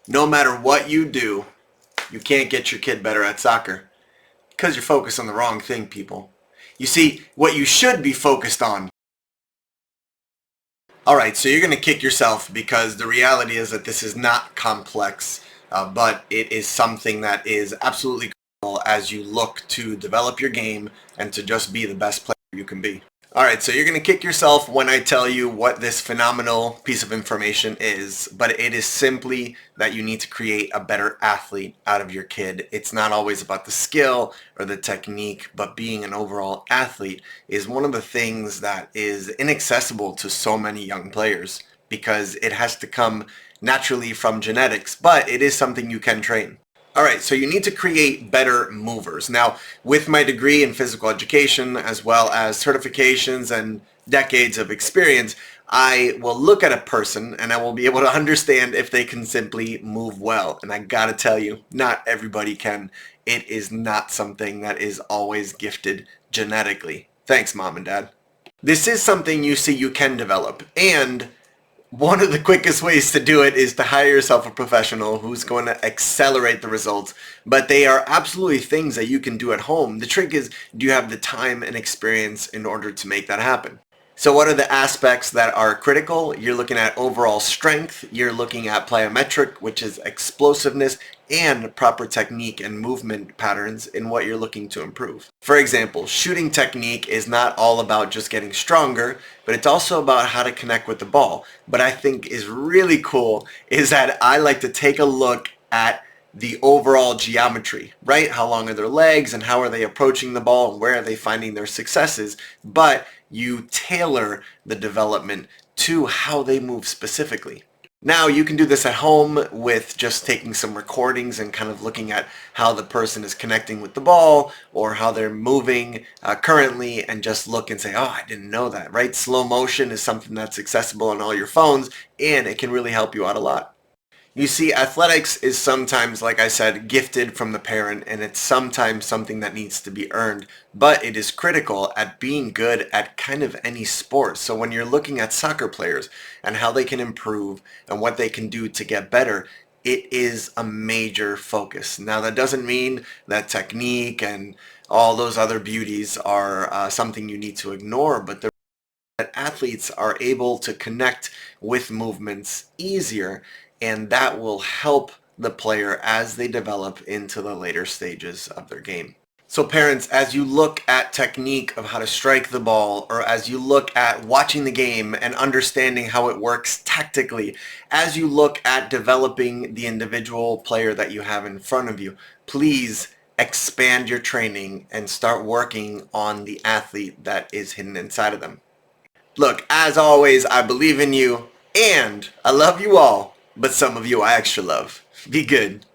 No matter what you do, you can't get your kid better at soccer because you're focused on the wrong thing, people. You see, what you should be focused on. Alright, so you're going to kick yourself because the reality is that this is not complex, but it is something that is absolutely critical as you look to develop your game and to just be the best player you can be. Alright, so you're going to kick yourself when I tell you what this phenomenal piece of information is, but it is simply that you need to create a better athlete out of your kid. It's not always about the skill or the technique, but being an overall athlete is one of the things that is inaccessible to so many young players because it has to come naturally from genetics, but it is something you can train. Alright, so you need to create better movers. Now, with my degree in physical education, as well as certifications and decades of experience, I will look at a person and I will be able to understand if they can simply move well. And I gotta tell you, not everybody can. It is not something that is always gifted genetically. Thanks, Mom and Dad. This is something you see you can develop, and one of the quickest ways to do it is to hire yourself a professional who's going to accelerate the results, but they are absolutely things that you can do at home. The trick is, do you have the time and experience in order to make that happen? So what are the aspects that are critical? You're looking at overall strength, you're looking at plyometric, which is explosiveness, and proper technique and movement patterns in what you're looking to improve. For example, shooting technique is not all about just getting stronger, but it's also about how to connect with the ball. What I think is really cool is that I like to take a look at the overall geometry, right? How long are their legs and how are they approaching the ball and where are they finding their successes? But you tailor the development to how they move specifically. Now you can do this at home with just taking some recordings and kind of looking at how the person is connecting with the ball or how they're moving currently, and just look and say, oh, I didn't know that, right? Slow motion is something that's accessible on all your phones and it can really help you out a lot. You see, athletics is sometimes, like I said, gifted from the parent, and it's sometimes something that needs to be earned, but it is critical at being good at kind of any sport. So when you're looking at soccer players and how they can improve and what they can do to get better, it is a major focus. Now, that doesn't mean that technique and all those other beauties are something you need to ignore, but that athletes are able to connect with movements easier, and that will help the player as they develop into the later stages of their game. So parents, as you look at technique of how to strike the ball, or as you look at watching the game and understanding how it works tactically, as you look at developing the individual player that you have in front of you, please expand your training and start working on the athlete that is hidden inside of them. Look, as always, I believe in you, and I love you all, but some of you I extra love. Be good.